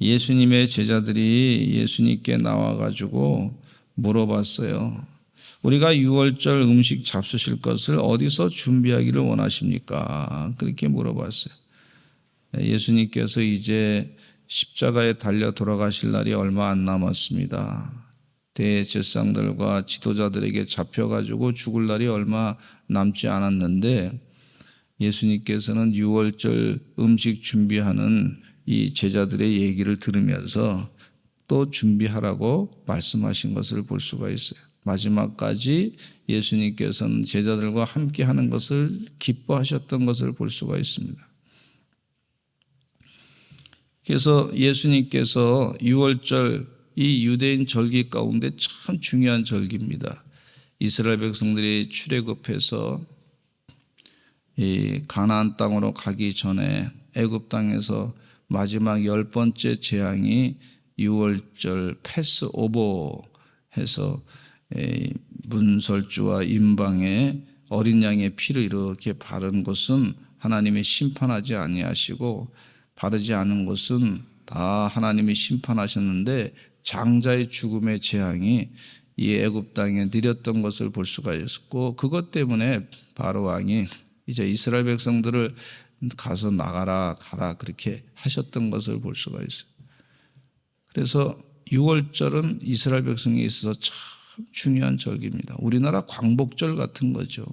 예수님의 제자들이 예수님께 나와가지고 물어봤어요. 우리가 유월절 음식 잡수실 것을 어디서 준비하기를 원하십니까? 그렇게 물어봤어요. 예수님께서 이제 십자가에 달려 돌아가실 날이 얼마 안 남았습니다. 대제사장들과 지도자들에게 잡혀가지고 죽을 날이 얼마 남지 않았는데 예수님께서는 유월절 음식 준비하는 이 제자들의 얘기를 들으면서 또 준비하라고 말씀하신 것을 볼 수가 있어요. 마지막까지 예수님께서는 제자들과 함께 하는 것을 기뻐하셨던 것을 볼 수가 있습니다. 그래서 예수님께서 유월절 이 유대인 절기 가운데 참 중요한 절기입니다. 이스라엘 백성들이 출애굽해서 이 가나안 땅으로 가기 전에 애굽 땅에서 마지막 10번째 재앙이 유월절 패스오버 해서 문설주와 임방에 어린 양의 피를 이렇게 바른 것은 하나님이 심판하지 아니하시고 바르지 않은 것은 다 하나님이 심판하셨는데 장자의 죽음의 재앙이 이 애굽 땅에 내렸던 것을 볼 수가 있었고 그것 때문에 바로 왕이 이제 이스라엘 백성들을 가서 나가라 가라 그렇게 하셨던 것을 볼 수가 있어요. 그래서 유월절은 이스라엘 백성에 있어서 참 중요한 절기입니다. 우리나라 광복절 같은 거죠.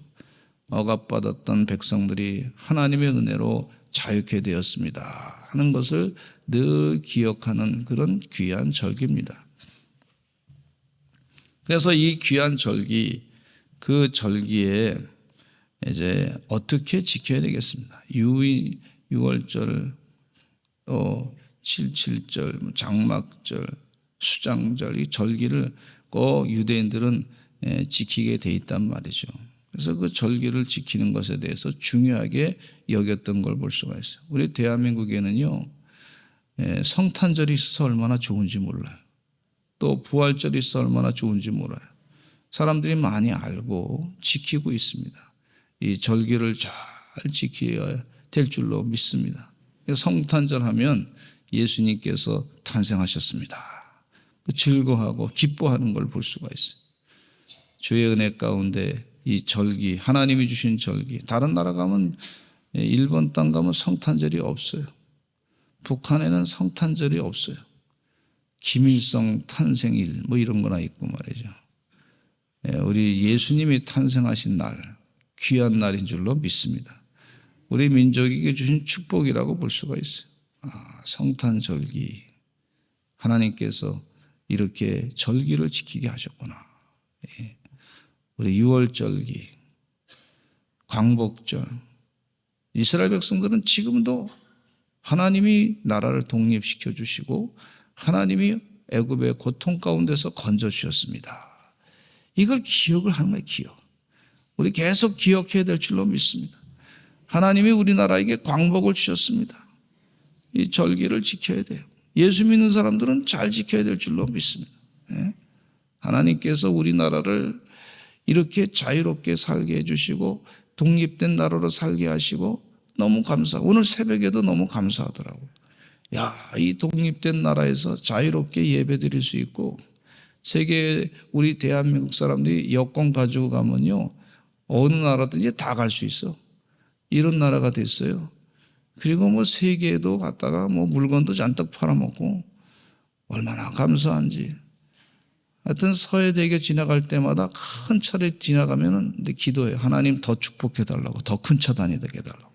억압받았던 백성들이 하나님의 은혜로 자유케 되었습니다 하는 것을 늘 기억하는 그런 귀한 절기입니다. 그래서 이 귀한 절기, 그 절기에 이제 어떻게 지켜야 되겠습니다. 유월절, 또 7.7절, 장막절, 수장절, 이 절기를 꼭 유대인들은 지키게 돼 있단 말이죠. 그래서 그 절기를 지키는 것에 대해서 중요하게 여겼던 걸 볼 수가 있어요. 우리 대한민국에는요, 성탄절이 있어서 얼마나 좋은지 몰라요. 또 부활절이 있어서 얼마나 좋은지 몰라요. 사람들이 많이 알고 지키고 있습니다. 이 절기를 잘 지켜야 될 줄로 믿습니다. 성탄절 하면 예수님께서 탄생하셨습니다. 즐거워하고 기뻐하는 걸 볼 수가 있어요. 주의 은혜 가운데 이 절기, 하나님이 주신 절기, 다른 나라 가면 일본 땅 가면 성탄절이 없어요. 북한에는 성탄절이 없어요. 김일성 탄생일 뭐 이런 거나 있고 말이죠. 우리 예수님이 탄생하신 날, 귀한 날인 줄로 믿습니다. 우리 민족에게 주신 축복이라고 볼 수가 있어요. 성탄절기, 하나님께서 이렇게 절기를 지키게 하셨구나. 우리 유월절기, 광복절, 이스라엘 백성들은 지금도 하나님이 나라를 독립시켜 주시고 하나님이 애굽의 고통 가운데서 건져 주셨습니다. 이걸 기억을 하는 거예요. 기억. 우리 계속 기억해야 될 줄로 믿습니다. 하나님이 우리나라에게 광복을 주셨습니다. 이 절기를 지켜야 돼요. 예수 믿는 사람들은 잘 지켜야 될 줄로 믿습니다. 하나님께서 우리나라를 이렇게 자유롭게 살게 해주시고 독립된 나라로 살게 하시고 너무 감사하고 오늘 새벽에도 너무 감사하더라고요. 야, 이 독립된 나라에서 자유롭게 예배 드릴 수 있고 세계 우리 대한민국 사람들이 여권 가지고 가면요 어느 나라든지 다 갈 수 있어. 이런 나라가 됐어요. 그리고 뭐 세계에도 갔다가 뭐 물건도 잔뜩 팔아먹고 얼마나 감사한지. 하여튼 서해대교 지나갈 때마다 큰 차를 지나가면은 기도해요. 하나님 더 축복해달라고, 더 큰 차 다니게 해달라고,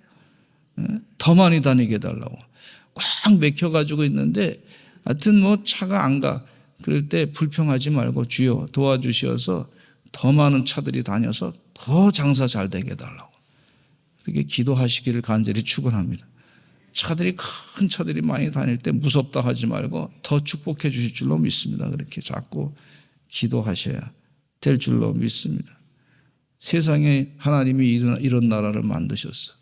더 많이 다니게 해달라고. 꽉 맥혀가지고 있는데 하여튼 뭐 차가 안 가. 그럴 때 불평하지 말고 주여 도와주셔서 더 많은 차들이 다녀서 더 장사 잘 되게 해달라고. 그렇게 기도하시기를 간절히 축원합니다. 차들이 큰 차들이 많이 다닐 때 무섭다 하지 말고 더 축복해 주실 줄로 믿습니다. 그렇게 자꾸 기도하셔야 될 줄로 믿습니다. 세상에 하나님이 이런 나라를 만드셨어.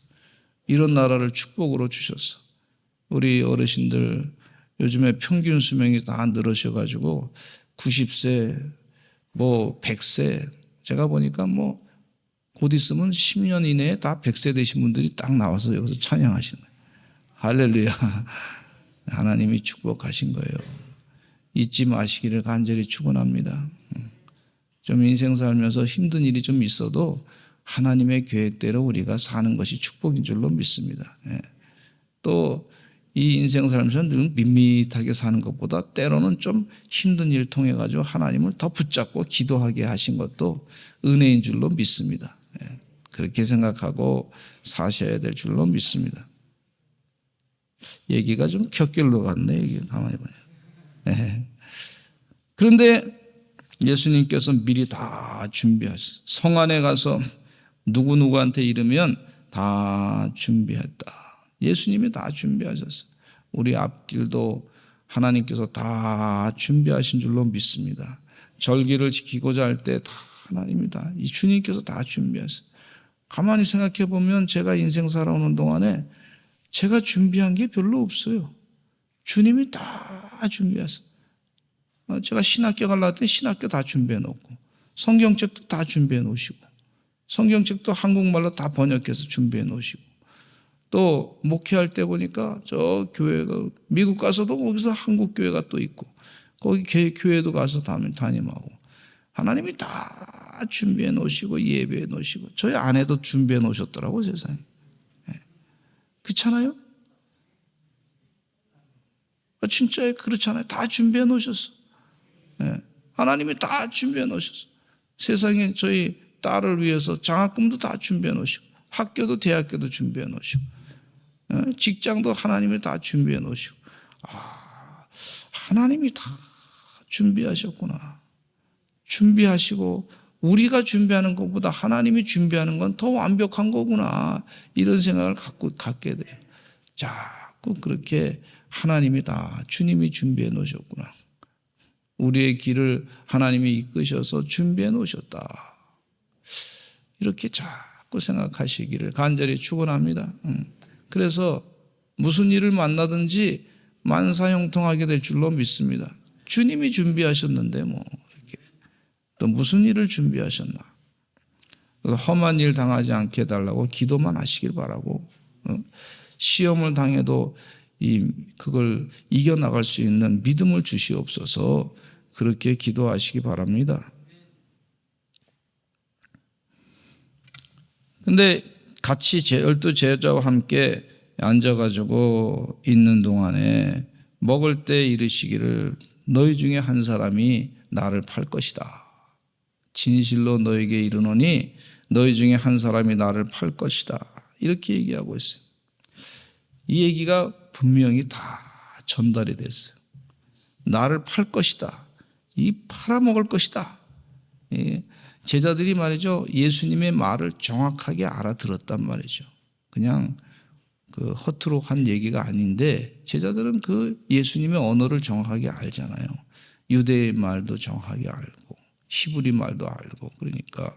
이런 나라를 축복으로 주셨어. 우리 어르신들 요즘에 평균 수명이 다 늘으셔가지고 90세, 뭐 100세, 제가 보니까 뭐 곧 있으면 10년 이내에 다 100세 되신 분들이 딱 나와서 여기서 찬양하시는 거예요. 할렐루야. 하나님이 축복하신 거예요. 잊지 마시기를 간절히 축원합니다. 좀 인생 살면서 힘든 일이 좀 있어도 하나님의 계획대로 우리가 사는 것이 축복인 줄로 믿습니다. 또 이 인생 살면서 늘 밋밋하게 사는 것보다 때로는 좀 힘든 일을 통해 가지고 하나님을 더 붙잡고 기도하게 하신 것도 은혜인 줄로 믿습니다. 그렇게 생각하고 사셔야 될 줄로 믿습니다. 얘기가 좀 곁길로 갔네. 이게 가만히 보면. 그런데 예수님께서 미리 다 준비하셨어요. 성 안에 가서 누구누구한테 이르면 다 준비했다. 예수님이 다 준비하셨어요. 우리 앞길도 하나님께서 다 준비하신 줄로 믿습니다. 절기를 지키고자 할 때 다 하나님이 다, 이 주님께서 다 준비하셨어요. 가만히 생각해 보면 제가 인생 살아오는 동안에 제가 준비한 게 별로 없어요. 주님이 다 준비하셨어요. 제가 신학교 가려고 때 신학교 다 준비해 놓고, 성경책도 다 준비해 놓으시고, 성경책도 한국말로 다 번역해서 준비해 놓으시고, 또 목회할 때 보니까 저 교회가, 미국 가서도 거기서 한국 교회가 또 있고, 거기 교회도 가서 담임하고, 하나님이 다 준비해 놓으시고 예배해 놓으시고, 저희 아내도 준비해 놓으셨더라고, 세상에. 그렇잖아요? 진짜 그렇잖아요. 다 준비해 놓으셨어. 하나님이 다 준비해 놓으셨어. 세상에 저희 딸을 위해서 장학금도 다 준비해 놓으시고, 학교도 대학교도 준비해 놓으시고, 직장도 하나님이 다 준비해 놓으시고, 하나님이 다 준비하셨구나. 준비하시고 우리가 준비하는 것보다 하나님이 준비하는 건 더 완벽한 거구나. 이런 생각을 갖게 돼요. 자꾸 그렇게 하나님이 다 주님이 준비해 놓으셨구나. 우리의 길을 하나님이 이끄셔서 준비해 놓으셨다. 이렇게 자꾸 생각하시기를 간절히 축원합니다. 그래서 무슨 일을 만나든지 만사형통하게 될 줄로 믿습니다. 주님이 준비하셨는데 뭐 이렇게 또 무슨 일을 준비하셨나. 험한 일 당하지 않게 해달라고 기도만 하시길 바라고, 시험을 당해도 그걸 이겨나갈 수 있는 믿음을 주시옵소서. 그렇게 기도하시기 바랍니다. 근데 같이 12 제자와 함께 앉아가지고 있는 동안에 먹을 때 이르시기를 너희 중에 한 사람이 나를 팔 것이다. 진실로 너에게 이르노니 너희 중에 한 사람이 나를 팔 것이다. 이렇게 얘기하고 있어요. 이 얘기가 분명히 다 전달이 됐어요. 나를 팔 것이다. 이 팔아먹을 것이다. 제자들이 말이죠, 예수님의 말을 정확하게 알아들었단 말이죠. 그냥 그 허투루 한 얘기가 아닌데, 제자들은 그 예수님의 언어를 정확하게 알잖아요. 유대의 말도 정확하게 알고 히브리 말도 알고. 그러니까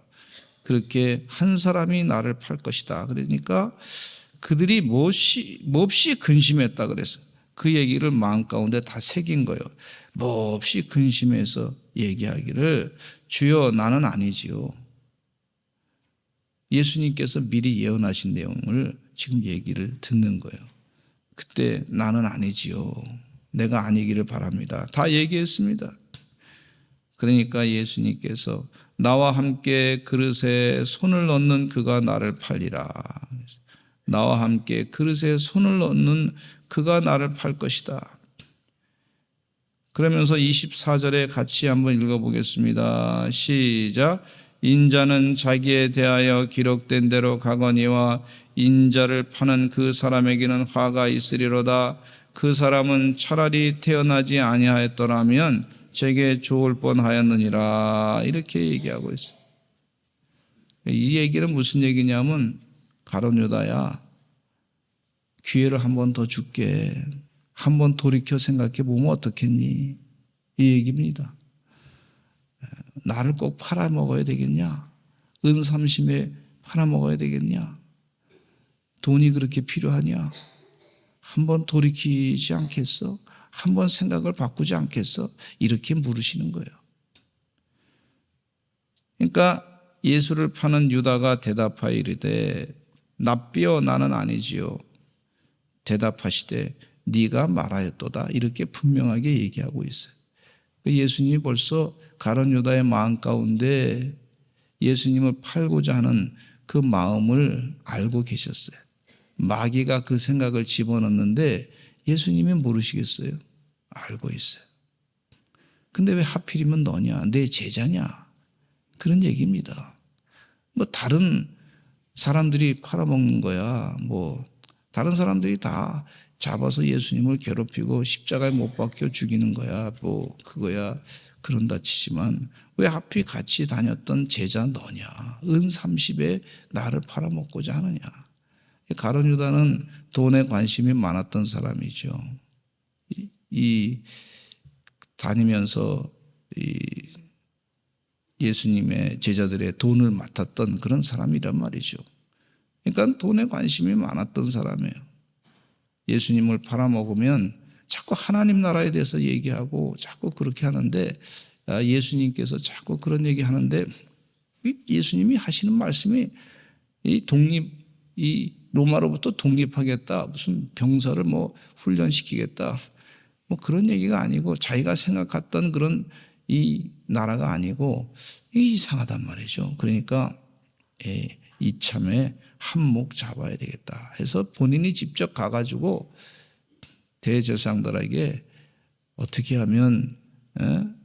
그렇게 한 사람이 나를 팔 것이다. 그러니까 그들이 몹시 근심했다 그랬어요. 그 얘기를 마음 가운데 다 새긴 거예요. 몹시 근심해서 얘기하기를 주여 나는 아니지요. 예수님께서 미리 예언하신 내용을 지금 얘기를 듣는 거예요. 그때 나는 아니지요. 내가 아니기를 바랍니다. 다 얘기했습니다. 그러니까 예수님께서 나와 함께 그릇에 손을 넣는 그가 나를 팔리라. 나와 함께 그릇에 손을 넣는 그가 나를 팔 것이다. 그러면서 24절에 같이 한번 읽어보겠습니다. 시작. 인자는 자기에 대하여 기록된 대로 가거니와 인자를 파는 그 사람에게는 화가 있으리로다. 그 사람은 차라리 태어나지 아니하였더라면 제게 좋을 뻔하였느니라. 이렇게 얘기하고 있어요. 이 얘기는 무슨 얘기냐면, 가룟 유다야, 기회를 한 번 더 줄게. 한번 돌이켜 생각해 보면 어떻겠니? 이 얘기입니다. 나를 꼭 팔아먹어야 되겠냐? 은삼심에 팔아먹어야 되겠냐? 돈이 그렇게 필요하냐? 한번 돌이키지 않겠어? 한번 생각을 바꾸지 않겠어? 이렇게 물으시는 거예요. 그러니까 예수를 파는 유다가 대답하여 이르되 납비여 나는 아니지요. 대답하시되 네가 말하였도다. 이렇게 분명하게 얘기하고 있어요. 예수님이 벌써 가룟 유다의 마음 가운데 예수님을 팔고자 하는 그 마음을 알고 계셨어요. 마귀가 그 생각을 집어넣는데 예수님이 모르시겠어요? 알고 있어요. 근데 왜 하필이면 너냐? 내 제자냐? 그런 얘기입니다. 뭐 다른 사람들이 팔아먹는 거야. 뭐 다른 사람들이 다 잡아서 예수님을 괴롭히고 십자가에 못 박혀 죽이는 거야. 뭐 그거야. 그런다 치지만 왜 하필 같이 다녔던 제자 너냐? 은 30에 나를 팔아먹고자 하느냐? 가룟 유다는 돈에 관심이 많았던 사람이죠. 이 다니면서 예수님의 제자들의 돈을 맡았던 그런 사람이란 말이죠. 그러니까 돈에 관심이 많았던 사람이에요. 예수님을 팔아먹으면 자꾸 하나님 나라에 대해서 얘기하고 자꾸 그렇게 하는데 예수님께서 자꾸 그런 얘기하는데 예수님이 하시는 말씀이 이 로마로부터 독립하겠다, 무슨 병사를 뭐 훈련시키겠다, 뭐 그런 얘기가 아니고 자기가 생각했던 그런 이 나라가 아니고 이상하단 말이죠. 그러니까 이참에 한몫 잡아야 되겠다 해서 본인이 직접 가가지고 대제사장들에게 어떻게 하면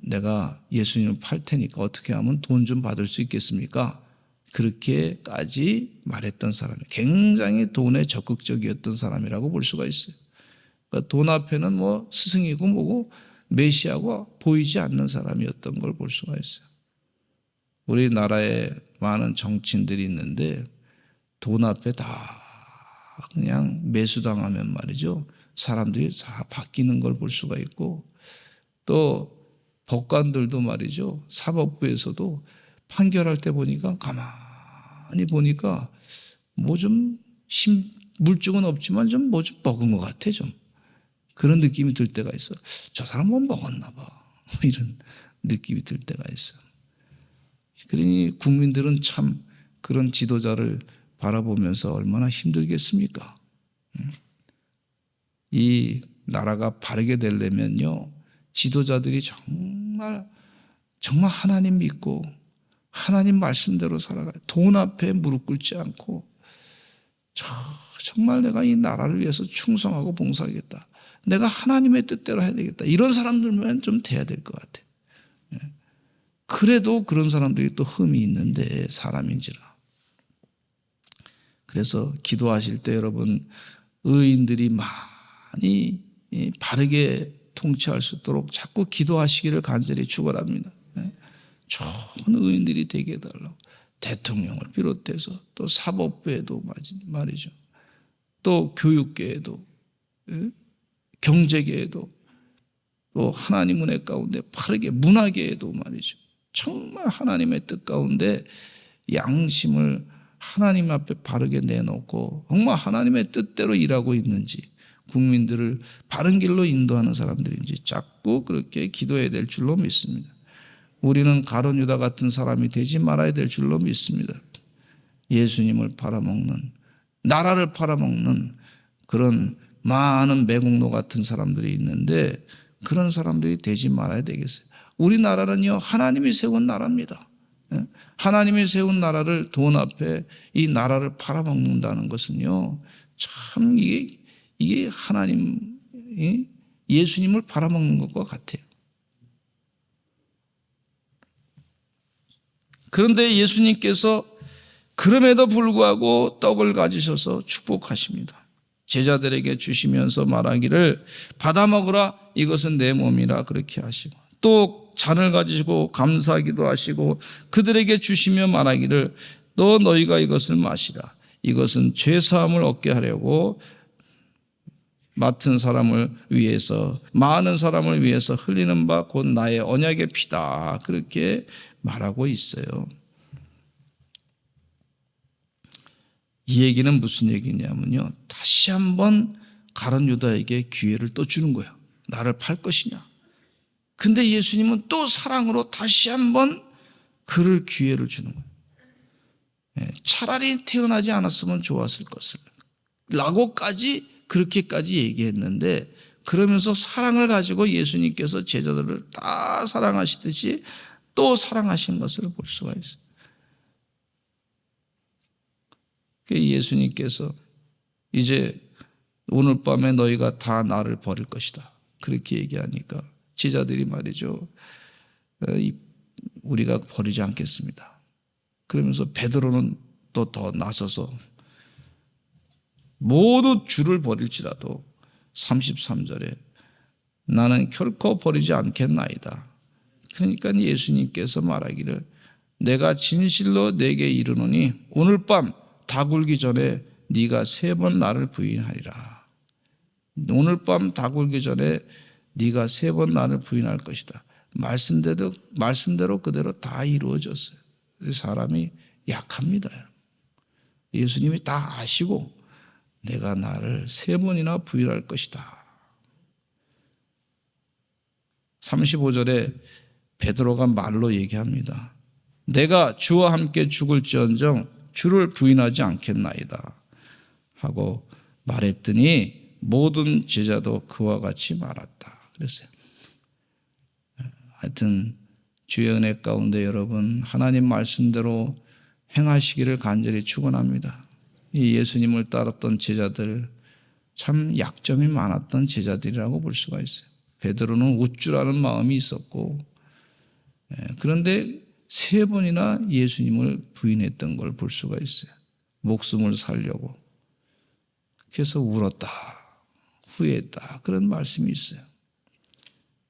내가 예수님을 팔 테니까 어떻게 하면 돈 좀 받을 수 있겠습니까? 그렇게까지 말했던 사람이 굉장히 돈에 적극적이었던 사람이라고 볼 수가 있어요. 그러니까 돈 앞에는 뭐 스승이고 뭐고 메시아고 보이지 않는 사람이었던 걸 볼 수가 있어요. 우리나라에 많은 정치인들이 있는데 돈 앞에 다 그냥 매수당하면 말이죠. 사람들이 다 바뀌는 걸 볼 수가 있고 또 법관들도 말이죠. 사법부에서도 판결할 때 보니까 가만히 보니까 뭐 좀 물증은 없지만 좀 뭐 좀 먹은 것 같아 좀. 그런 느낌이 들 때가 있어. 저 사람 뭐 먹었나 봐. 이런 느낌이 들 때가 있어. 그러니 국민들은 참 그런 지도자를 바라보면서 얼마나 힘들겠습니까? 이 나라가 바르게 되려면요. 지도자들이 정말 하나님 믿고 하나님 말씀대로 살아가요. 돈 앞에 무릎 꿇지 않고 정말 내가 이 나라를 위해서 충성하고 봉사하겠다. 내가 하나님의 뜻대로 해야 되겠다. 이런 사람들만 좀 돼야 될 것 같아요. 그래도 그런 사람들이 또 흠이 있는데 사람인지라. 그래서 기도하실 때 여러분 의인들이 많이 바르게 통치할 수 있도록 자꾸 기도하시기를 간절히 축원합니다. 좋은 의인들이 되게 해달라고. 대통령을 비롯해서 또 사법부에도 말이죠. 또 교육계에도 경제계에도 또 하나님 은혜 가운데 바르게 문화계에도 말이죠. 정말 하나님의 뜻 가운데 양심을 하나님 앞에 바르게 내놓고 정말 하나님의 뜻대로 일하고 있는지 국민들을 바른 길로 인도하는 사람들인지 자꾸 그렇게 기도해야 될 줄로 믿습니다. 우리는 가룟 유다 같은 사람이 되지 말아야 될 줄로 믿습니다. 예수님을 팔아먹는 나라를 팔아먹는 그런 많은 매국노 같은 사람들이 있는데 그런 사람들이 되지 말아야 되겠어요. 우리나라는요 하나님이 세운 나라입니다. 하나님이 세운 나라를 돈 앞에 이 나라를 팔아먹는다는 것은요 참 이게 하나님 예수님을 팔아먹는 것과 같아요. 그런데 예수님께서 그럼에도 불구하고 떡을 가지셔서 축복하십니다. 제자들에게 주시면서 말하기를 받아 먹으라 이것은 내 몸이라 그렇게 하시고 또 잔을 가지시고 감사하기도 하시고 그들에게 주시며 말하기를 또 너희가 이것을 마시라 이것은 죄사함을 얻게 하려고 맡은 사람을 위해서 많은 사람을 위해서 흘리는 바 곧 나의 언약의 피다 그렇게 말하고 있어요. 이 얘기는 무슨 얘기냐면요 다시 한번 가룟 유다에게 기회를 또 주는 거예요. 나를 팔 것이냐. 근데 예수님은 또 사랑으로 다시 한번 그를 기회를 주는 거예요. 차라리 태어나지 않았으면 좋았을 것을 라고까지 그렇게까지 얘기했는데, 그러면서 사랑을 가지고 예수님께서 제자들을 다 사랑하시듯이 또 사랑하신 것을 볼 수가 있어요. 예수님께서 이제 오늘 밤에 너희가 다 나를 버릴 것이다, 그렇게 얘기하니까 제자들이 말이죠, 우리가 버리지 않겠습니다. 그러면서 베드로는 또 더 나서서 모두 주를 버릴지라도 33절에 나는 결코 버리지 않겠나이다. 그러니까 예수님께서 말하기를 내가 진실로 내게 이르노니 오늘 밤 다 굴기 전에 네가 3번 나를 부인하리라. 오늘 밤 다 굴기 전에 네가 3번 나를 부인할 것이다. 말씀대로 그대로 다 이루어졌어요. 사람이 약합니다. 예수님이 다 아시고 내가 나를 3번이나 부인할 것이다. 35절에 베드로가 말로 얘기합니다. 내가 주와 함께 죽을지언정 주를 부인하지 않겠나이다 하고 말했더니 모든 제자도 그와 같이 말았다 그랬어요. 하여튼 주의 은혜 가운데 여러분, 하나님 말씀대로 행하시기를 간절히 축원합니다. 이 예수님을 따랐던 제자들, 참 약점이 많았던 제자들이라고 볼 수가 있어요. 베드로는 우쭐하는 마음이 있었고, 그런데 3번이나 예수님을 부인했던 걸 볼 수가 있어요. 목숨을 살려고. 그래서 울었다, 후회했다, 그런 말씀이 있어요.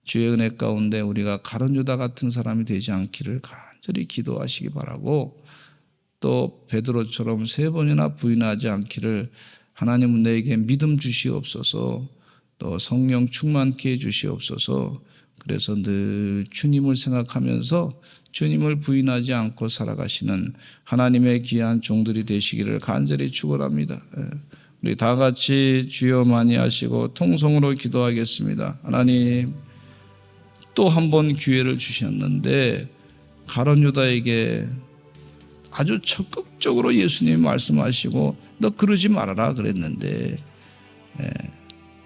주의 은혜 가운데 우리가 가룟 유다 같은 사람이 되지 않기를 간절히 기도하시기 바라고, 또 베드로처럼 3번이나 부인하지 않기를 하나님은 내게 믿음 주시옵소서, 또 성령 충만케 해 주시옵소서. 그래서 늘 주님을 생각하면서 주님을 부인하지 않고 살아가시는 하나님의 귀한 종들이 되시기를 간절히 축원합니다. 우리 다 같이 주여 많이 하시고 통성으로 기도하겠습니다. 하나님, 또 한 번 기회를 주셨는데 가룟 유다에게 아주 적극적으로 예수님이 말씀하시고 너 그러지 말아라 그랬는데,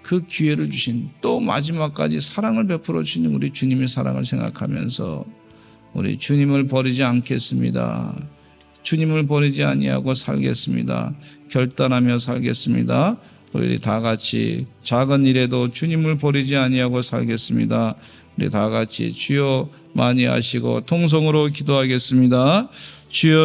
그 기회를 주신, 또 마지막까지 사랑을 베풀어 주신 우리 주님의 사랑을 생각하면서 우리 주님을 버리지 않겠습니다. 주님을 버리지 아니하고 살겠습니다. 결단하며 살겠습니다. 우리 다 같이 작은 일에도 주님을 버리지 아니하고 살겠습니다. 우리 다 같이 주여 많이 하시고 통성으로 기도하겠습니다. 주여.